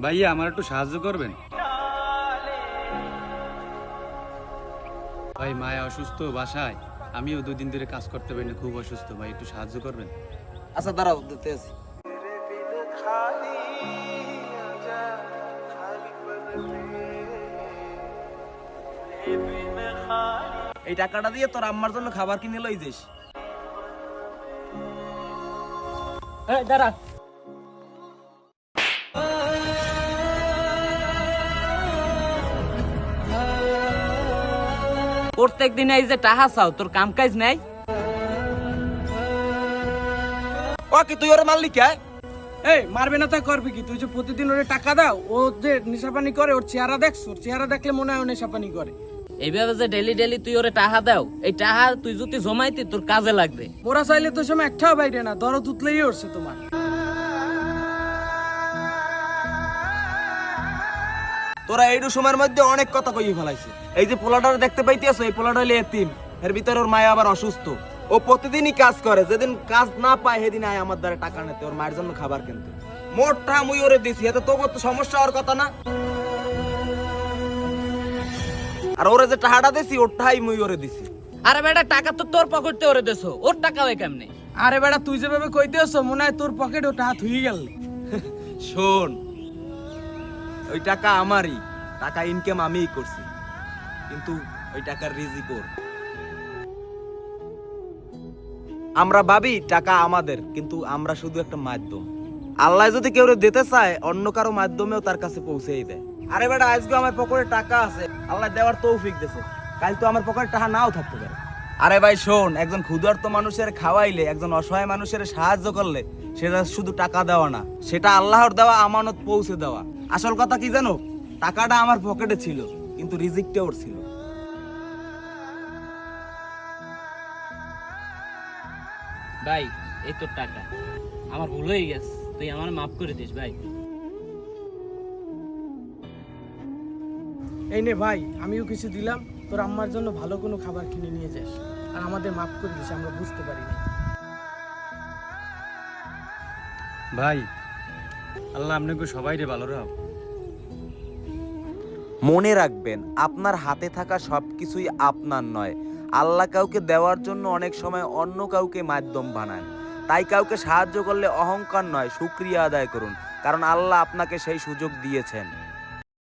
ভাইয়া আমার একটু সাহায্য করবেন? ভাই মায়া অসুস্থ বাসায়, আমিও 2 দিন ধরে কাজ করতে পারি না, খুব অসুস্থ। ভাই একটু সাহায্য করবেন? আচ্ছা দাঁড়াও, দিতে আছি। এই টাকাটা দিয়ে তোর আম্মার জন্য খাবার কিনে লই যাস। দাঁড়া, প্রত্যেক দিন এই যে টাহা চাও, তোর কাম কাজ নাই? ও কি তুই ওর মারলি কে? এই মারবে না তাই করবি কি? তুই যে প্রতিদিন ওরে টাকা দাও, ও যে নেশাপানি করে, ওর চেহারা দেখছ? ওর চেহারা দেখলে মনে হয় ও নেশাপানি করে। এইভাবে যে ডেলি ডেলি তুই ওরে টাহা দাও, এই টাহা তুই যদি জমাইতি তোর কাজে লাগবে। মোরা চাইলে তো সময় একটাও বাইরে না, দরদ উতলেই উঠছে তোমার। তোরা এইটু সময়ের মধ্যে অনেক কথা কইয়ে ফেলাইছে। এই যে পোলাটা দেখতে পাইতেছো, এই পোলাটা হইলে এতিম, এর ভিতরে ওর মায়া আবার অসুস্থ। ও প্রতিদিনই কাজ করে, যেদিন কাজ না পায় সেদিন আয় আমার দ্বারা টাকা নিতে, ওর মায়ের জন্য খাবার কিনতে। মোটটা মুই ওরে দিছি, এতে তোর তো সমস্যা হওয়ার কথা না। আর ওরে যে টাকাটা দিছি, ওর টাকাই মুই ওরে দিছি। আরে বেটা, টাকা তো তোর পকেটে ওরে দেছো, ওর টাকা হয় কেমনে? আরে বেটা, তুই যেভাবে কইতে আসছো মনে হয় তোর পকেট ও টাকা থুই গেল। শোন, ওই টাকা আমারই, টাকা ইনকাম আমিই করছি, কিন্তু ওই টাকার রিজিক ওর। আমরা ভাবি টাকা আমাদের, কিন্তু আমরা শুধু একটা মাধ্যম। আল্লাহ যদি কেউ দিতে চায়, অন্য কারো মাধ্যমেও তার কাছে পৌঁছেই দেয়। আরে বেটা, আজকে আমার পকেটে টাকা আছে, আল্লাহ দেওয়ার তৌফিক দিয়েছে, কাল তো আমার পকেটে টাকা নাও থাকতে পারে। আরে ভাই শোন, একজন ক্ষুধার্ত মানুষের খাওয়াইলে, একজন অসহায় মানুষের সাহায্য করলে, সেটা শুধু টাকা দেওয়া না, সেটা আল্লাহর দেওয়া আমানত পৌঁছে দেওয়া। আসল কথা কি জানো? টাকাটা আমার পকেটে ছিল, কিন্তু রিজিকটা ওর ছিল। ভাই এই তোর টাকা, আমার ভুল হয়ে গেছে, তুই আমার মাফ করে দিস ভাই। এই নে ভাই, আমিও কিছু দিলাম, তোর আম্মার জন্য ভালো কোনো খাবার কিনে নিয়ে যাস, আর আমাদের মাফ করে দিস, আমরা বুঝতে পারিনি। ভাই আল্লাহ আপনাকে সবাইরে ভালো রাখ। মনে রাখবেন, আপনার হাতে থাকা সবকিছুই আপনার নয়। আল্লাহ কাউকে দেওয়ার জন্য অনেক সময় অন্য কাউকে মাধ্যম বানান। তাই কাউকে সাহায্য করলে অহংকার নয়, শুকরিয়া আদায় করুন, কারণ আল্লাহ আপনাকে সেই সুযোগ দিয়েছেন।